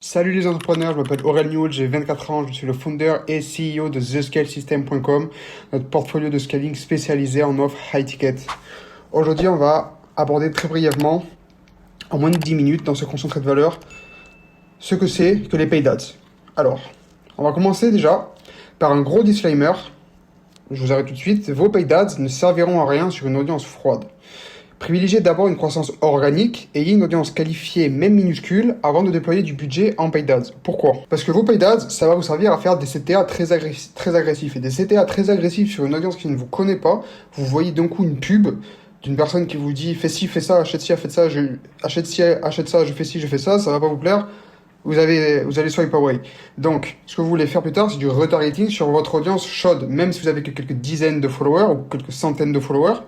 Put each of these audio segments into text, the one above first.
Salut les entrepreneurs, je m'appelle Aurel Newell, j'ai 24 ans, je suis le founder et CEO de TheScaleSystem.com, notre portfolio de scaling spécialisé en offres high ticket. Aujourd'hui, on va aborder très brièvement, en moins de 10 minutes, dans ce concentré de valeur, ce que c'est que les paid ads. Alors, on va commencer déjà par un gros disclaimer. Je vous arrête tout de suite. Vos paid ads ne serviront à rien sur une audience froide. Privilégiez d'abord une croissance organique, ayez une audience qualifiée, même minuscule, avant de déployer du budget en paid ads. Pourquoi? Parce que vos paid ads, ça va vous servir à faire des CTA très agressifs. Et des CTA très agressifs sur une audience qui ne vous connaît pas, vous voyez d'un coup une pub d'une personne qui vous dit « fais ci, fais ça, achète ci, achète ça, achète ci, achète ça, je fais ci, je fais ça », ça va pas vous plaire, vous allez swipe away. Donc, ce que vous voulez faire plus tard, c'est du retargeting sur votre audience chaude, même si vous avez que quelques dizaines de followers ou quelques centaines de followers.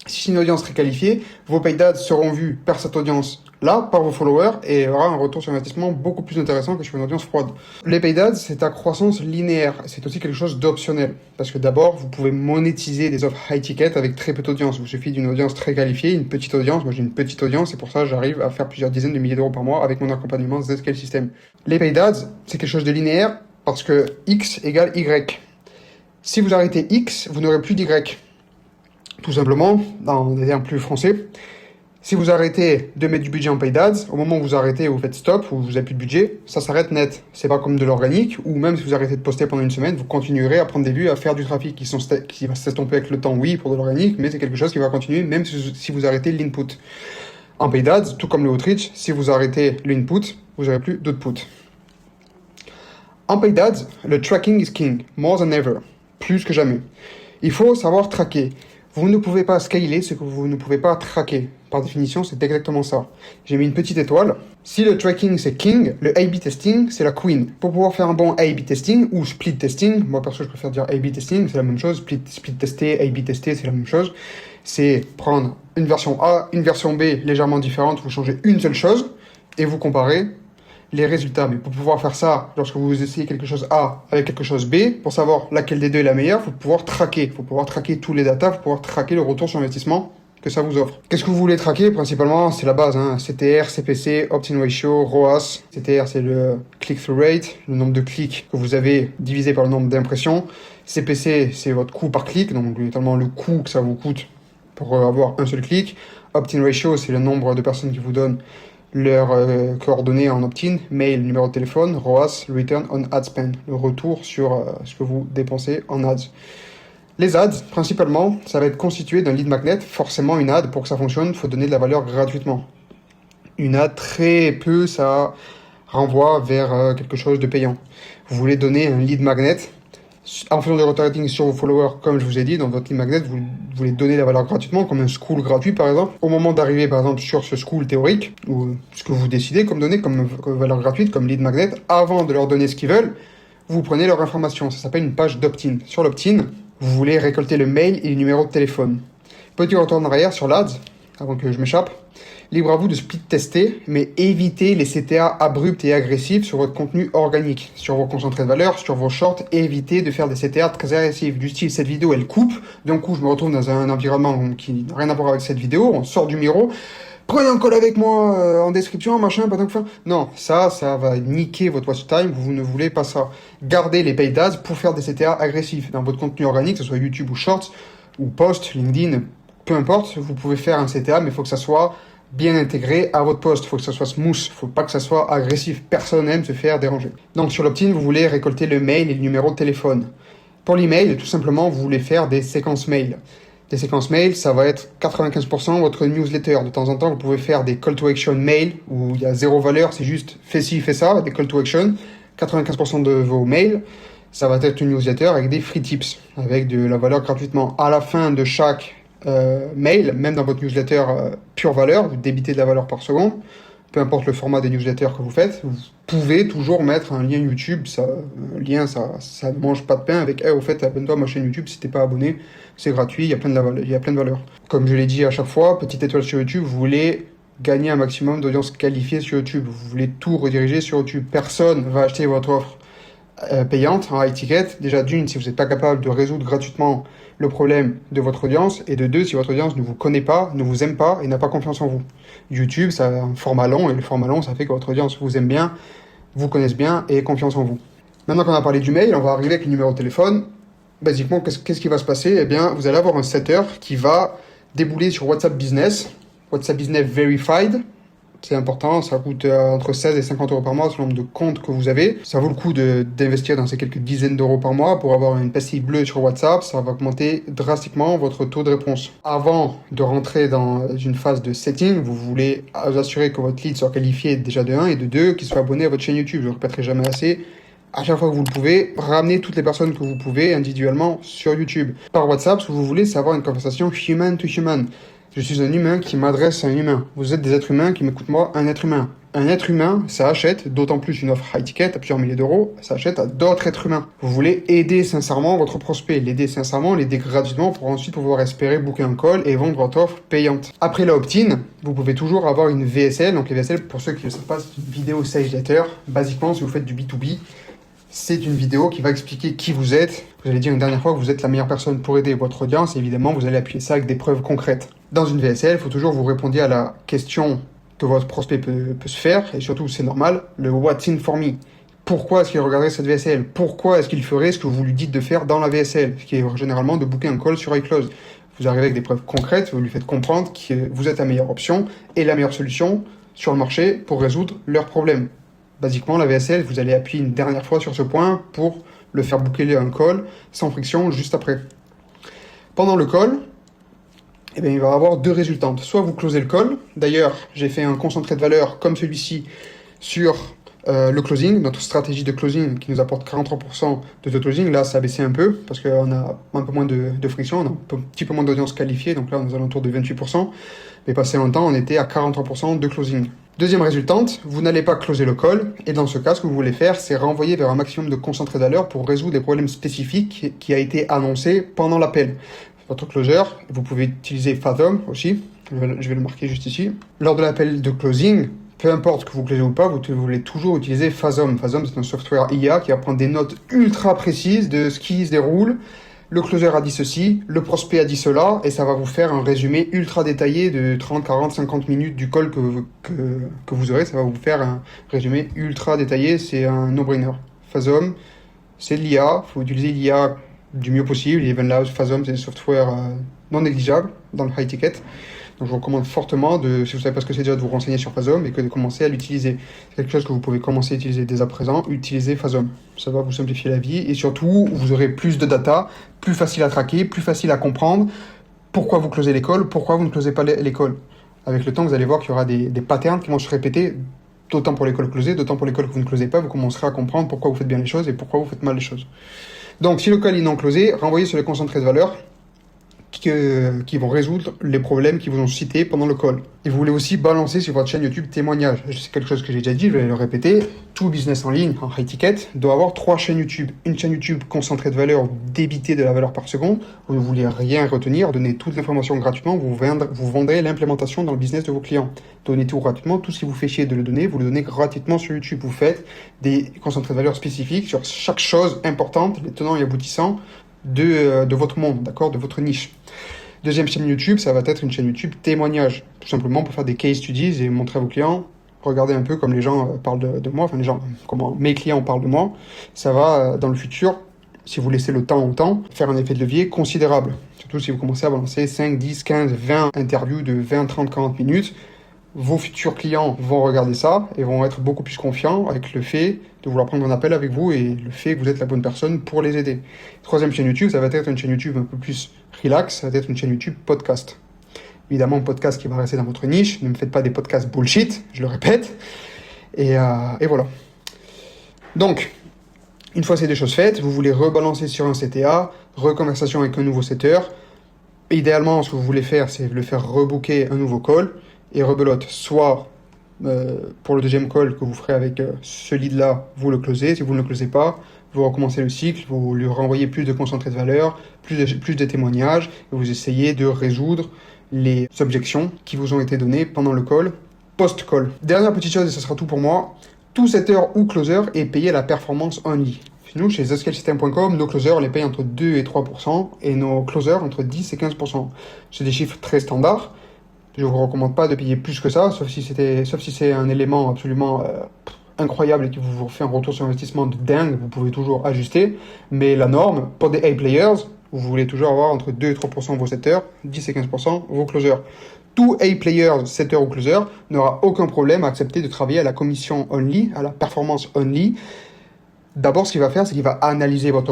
Si c'est une audience très qualifiée, vos paid ads seront vus par cette audience-là, par vos followers, et il y aura un retour sur investissement beaucoup plus intéressant que sur une audience froide. Les paid ads, c'est à croissance linéaire. C'est aussi quelque chose d'optionnel. Parce que d'abord, vous pouvez monétiser des offres high ticket avec très peu d'audience. Il vous suffit d'une audience très qualifiée, une petite audience. Moi, j'ai une petite audience, et pour ça, j'arrive à faire plusieurs dizaines de milliers d'euros par mois avec mon accompagnement TheScale System. Les paid ads, c'est quelque chose de linéaire parce que X égale Y. Si vous arrêtez X, vous n'aurez plus d'Y. Tout simplement, dans des termes plus français, si vous arrêtez de mettre du budget en paid ads, au moment où vous arrêtez, vous faites stop, ou vous n'avez plus de budget, ça s'arrête net. C'est pas comme de l'organique, ou même si vous arrêtez de poster pendant une semaine, vous continuerez à prendre des vues, à faire du trafic qui va s'estomper avec le temps, oui, pour de l'organique, mais c'est quelque chose qui va continuer même si vous arrêtez l'input. En paid ads, tout comme le outreach, si vous arrêtez l'input, vous n'aurez plus d'output. En paid ads, le tracking is king, more than ever, plus que jamais. Il faut savoir traquer. Vous ne pouvez pas scaler ce que vous ne pouvez pas traquer. Par définition, c'est exactement ça. J'ai mis une petite étoile. Si le tracking c'est king, le A/B testing c'est la queen. Pour pouvoir faire un bon A/B testing ou split testing, moi perso je préfère dire A/B testing, c'est la même chose. Split tester, A/B tester, c'est la même chose. C'est prendre une version A, une version B légèrement différente, vous changez une seule chose et vous comparez les résultats. Mais pour pouvoir faire ça, lorsque vous essayez quelque chose A avec quelque chose B, pour savoir laquelle des deux est la meilleure, il faut pouvoir traquer. Il faut pouvoir traquer tous les datas, il faut pouvoir traquer le retour sur investissement que ça vous offre. Qu'est-ce que vous voulez traquer? Principalement, c'est la base, hein. CTR, CPC, Opt-in Ratio, ROAS. CTR, c'est le click-through rate, le nombre de clics que vous avez divisé par le nombre d'impressions. CPC, c'est votre coût par clic, donc notamment le coût que ça vous coûte pour avoir un seul clic. Opt-in Ratio, c'est le nombre de personnes qui vous donnent leurs coordonnées en opt-in, mail, numéro de téléphone, ROAS, Return on Ad Spend, le retour sur ce que vous dépensez en ads. Les ads, principalement, ça va être constitué d'un lead magnet. Forcément, une ad, pour que ça fonctionne, il faut donner de la valeur gratuitement. Une ad, très peu, ça renvoie vers quelque chose de payant. Vous voulez donner un lead magnet. En faisant du retargeting sur vos followers, comme je vous ai dit, dans votre lead magnet, vous voulez donner la valeur gratuitement, comme un school gratuit par exemple. Au moment d'arriver par exemple sur ce school théorique, ou ce que vous décidez comme donner comme valeur gratuite, comme lead magnet, avant de leur donner ce qu'ils veulent, vous prenez leur information. Ça s'appelle une page d'opt-in. Sur l'opt-in, vous voulez récolter le mail et le numéro de téléphone. Petit retour en arrière sur l'ads, avant que je m'échappe. Libre à vous de split tester, mais évitez les CTA abrupts et agressifs sur votre contenu organique, sur vos concentrés de valeur, sur vos shorts. Évitez de faire des CTA très agressifs, du style cette vidéo elle coupe, d'un coup je me retrouve dans un environnement qui n'a rien à voir avec cette vidéo, on sort du miro, prenez un call avec moi en description, machin, pas tant que fin. Non, ça va niquer votre watch time, vous ne voulez pas ça. Gardez les paid ads pour faire des CTA agressifs dans votre contenu organique, que ce soit YouTube ou Shorts, ou Post, LinkedIn, peu importe, vous pouvez faire un CTA, mais il faut que ça soit bien intégré à votre poste. Il faut que ça soit smooth. Il ne faut pas que ça soit agressif. Personne n'aime se faire déranger. Donc, sur l'opt-in, vous voulez récolter le mail et le numéro de téléphone. Pour l'email, tout simplement, vous voulez faire des séquences mail. Des séquences mail, ça va être 95% votre newsletter. De temps en temps, vous pouvez faire des call to action mail où il y a zéro valeur. C'est juste fais ci, fais ça, des call to action. 95% de vos mails, ça va être une newsletter avec des free tips, avec de la valeur gratuitement. À la fin de chaque mail, même dans votre newsletter pure valeur, vous débitez de la valeur par seconde, peu importe le format des newsletters que vous faites, vous pouvez toujours mettre un lien YouTube, un lien ça ne mange pas de pain avec au fait abonne-toi à ma chaîne YouTube si t'es pas abonné, c'est gratuit, il y a plein de valeurs. Comme je l'ai dit à chaque fois, petite étoile sur YouTube, vous voulez gagner un maximum d'audience qualifiée sur YouTube, vous voulez tout rediriger sur YouTube, personne va acheter votre offre payante en high ticket. Déjà d'une, si vous n'êtes pas capable de résoudre gratuitement le problème de votre audience, et de deux, si votre audience ne vous connaît pas, ne vous aime pas et n'a pas confiance en vous. YouTube, ça a un format long, et le format long, ça fait que votre audience vous aime bien, vous connaissent bien et aient confiance en vous. Maintenant qu'on a parlé du mail, on va arriver avec le numéro de téléphone. Basiquement, qu'est-ce qui va se passer? Eh bien, vous allez avoir un setter qui va débouler sur WhatsApp Business Verified. C'est important, ça coûte entre 16 et 50 euros par mois selon le nombre de comptes que vous avez. Ça vaut le coup d'investir dans ces quelques dizaines d'euros par mois pour avoir une pastille bleue sur WhatsApp. Ça va augmenter drastiquement votre taux de réponse. Avant de rentrer dans une phase de setting, vous voulez vous assurer que votre lead soit qualifié déjà de 1 et de 2, qu'il soit abonné à votre chaîne YouTube. Je ne le répéterai jamais assez. À chaque fois que vous le pouvez, ramenez toutes les personnes que vous pouvez individuellement sur YouTube. Par WhatsApp, ce que vous voulez, c'est avoir une conversation human to human. Je suis un humain qui m'adresse à un humain. Vous êtes des êtres humains qui m'écoutent moi, un être humain. Un être humain, ça achète, d'autant plus une offre high ticket à plusieurs milliers d'euros, ça achète à d'autres êtres humains. Vous voulez aider sincèrement votre prospect, l'aider sincèrement, l'aider gratuitement pour ensuite pouvoir espérer booker un call et vendre votre offre payante. Après la opt-in, vous pouvez toujours avoir une VSL. Donc les VSL, pour ceux qui ne savent pas, c'est une vidéo sales letter. Basiquement, si vous faites du B2B, c'est une vidéo qui va expliquer qui vous êtes. Vous allez dire une dernière fois que vous êtes la meilleure personne pour aider votre audience. Et évidemment, vous allez appuyer ça avec des preuves concrètes. Dans une VSL, il faut toujours vous répondre à la question que votre prospect peut se faire. Et surtout, c'est normal, le what's in for me. Pourquoi est-ce qu'il regarderait cette VSL? Pourquoi est-ce qu'il ferait ce que vous lui dites de faire dans la VSL? Ce qui est généralement de booker un call sur iClose. Vous arrivez avec des preuves concrètes, vous lui faites comprendre que vous êtes la meilleure option et la meilleure solution sur le marché pour résoudre leurs problèmes. Basiquement, la VSL, vous allez appuyer une dernière fois sur ce point pour le faire booker un call sans friction juste après. Pendant le call, eh bien, il va y avoir deux résultantes. Soit vous closez le call. D'ailleurs, j'ai fait un concentré de valeur comme celui-ci sur le closing, notre stratégie de closing qui nous apporte 43% de taux de closing. Là, ça a baissé un peu parce qu'on a un peu moins de friction, on a un petit peu moins d'audience qualifiée. Donc là, on est aux alentours de 28%. Mais passé un temps, on était à 43% de closing. Deuxième résultante, vous n'allez pas closer le call, et dans ce cas, ce que vous voulez faire, c'est renvoyer vers un maximum de concentré de valeur pour résoudre des problèmes spécifiques qui a été annoncé pendant l'appel. Votre closer, vous pouvez utiliser Fathom aussi, je vais le marquer juste ici. Lors de l'appel de closing, peu importe que vous closez ou pas, vous voulez toujours utiliser Fathom. Fathom, c'est un software IA qui va prendre des notes ultra précises de ce qui se déroule. Le closer a dit ceci, le prospect a dit cela, et ça va vous faire un résumé ultra détaillé de 30, 40, 50 minutes du call que vous aurez. Ça va vous faire un résumé ultra détaillé, c'est un no-brainer. Fathom, c'est de l'IA, il faut utiliser l'IA du mieux possible. Even là, Fathom, c'est un software non négligeable dans le high ticket. Donc je vous recommande fortement, si vous ne savez pas ce que c'est déjà, de vous renseigner sur Fathom et que de commencer à l'utiliser. C'est quelque chose que vous pouvez commencer à utiliser dès à présent, utilisez Fathom. Ça va vous simplifier la vie et surtout, vous aurez plus de data, plus facile à traquer, plus facile à comprendre pourquoi vous closez l'école, pourquoi vous ne closez pas l'école. Avec le temps, vous allez voir qu'il y aura des patterns qui vont se répéter, d'autant pour l'école closée, d'autant pour l'école que vous ne closez pas, vous commencerez à comprendre pourquoi vous faites bien les choses et pourquoi vous faites mal les choses. Donc si le call est non closé, renvoyez sur les concentrés de valeur qui vont résoudre les problèmes qui vous ont cités pendant le call. Et vous voulez aussi balancer sur votre chaîne YouTube témoignages. C'est quelque chose que j'ai déjà dit, je vais le répéter. Tout business en ligne, en high ticket, doit avoir 3 chaînes YouTube. Une chaîne YouTube concentrée de valeur, débitée de la valeur par seconde. Vous ne voulez rien retenir, donnez toute l'information gratuitement, vous vendrez l'implémentation dans le business de vos clients. Donnez tout gratuitement, tout ce qui vous fait chier de le donner, vous le donnez gratuitement sur YouTube. Vous faites des concentrés de valeur spécifiques sur chaque chose importante, les tenants et aboutissants de votre monde, d'accord, de votre niche. Deuxième chaîne YouTube, ça va être une chaîne YouTube témoignage, tout simplement pour faire des case studies et montrer à vos clients, regardez un peu comme les gens parlent de moi, enfin les gens, comment mes clients parlent de moi. Ça va dans le futur, si vous laissez le temps au temps, faire un effet de levier considérable. Surtout si vous commencez à balancer 5, 10, 15, 20 interviews de 20, 30, 40 minutes, vos futurs clients vont regarder ça et vont être beaucoup plus confiants avec le fait de vouloir prendre un appel avec vous et le fait que vous êtes la bonne personne pour les aider. Troisième chaîne YouTube, ça va être une chaîne YouTube un peu plus relax, ça va être une chaîne YouTube podcast. Évidemment, un podcast qui va rester dans votre niche, ne me faites pas des podcasts bullshit, je le répète. Et voilà. Donc, une fois ces deux choses faites, vous voulez rebalancer sur un CTA, reconversation avec un nouveau setter. Idéalement, ce que vous voulez faire, c'est le faire rebooker un nouveau call et rebelote. Soit pour le deuxième call que vous ferez avec ce lead-là, vous le closez. Si vous ne le closez pas, vous recommencez le cycle, vous lui renvoyez plus de concentré de valeur, plus de témoignages, et vous essayez de résoudre les objections qui vous ont été données pendant le call, post-call. Dernière petite chose, et ce sera tout pour moi, tout setter ou closer est payé à la performance only. Nous, chez thescalesystem.com, nos closers, on les paye entre 2 et 3%, et nos closers entre 10 et 15%. C'est des chiffres très standards. Je ne vous recommande pas de payer plus que ça, sauf si c'est un élément absolument incroyable et qui vous fait un retour sur investissement de dingue, vous pouvez toujours ajuster. Mais la norme, pour des A-players, vous voulez toujours avoir entre 2 et 3% vos setters, 10 et 15% vos closers. Tout A-player, setter ou closer, n'aura aucun problème à accepter de travailler à la commission only, à la performance only. D'abord, ce qu'il va faire, c'est qu'il va analyser votre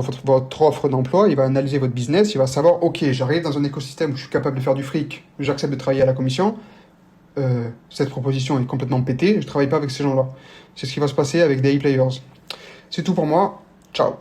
offre d'emploi, il va analyser votre business, il va savoir, ok, j'arrive dans un écosystème où je suis capable de faire du fric, j'accepte de travailler à la commission. Cette proposition est complètement pétée, je ne travaille pas avec ces gens-là. C'est ce qui va se passer avec des A-players. C'est tout pour moi. Ciao.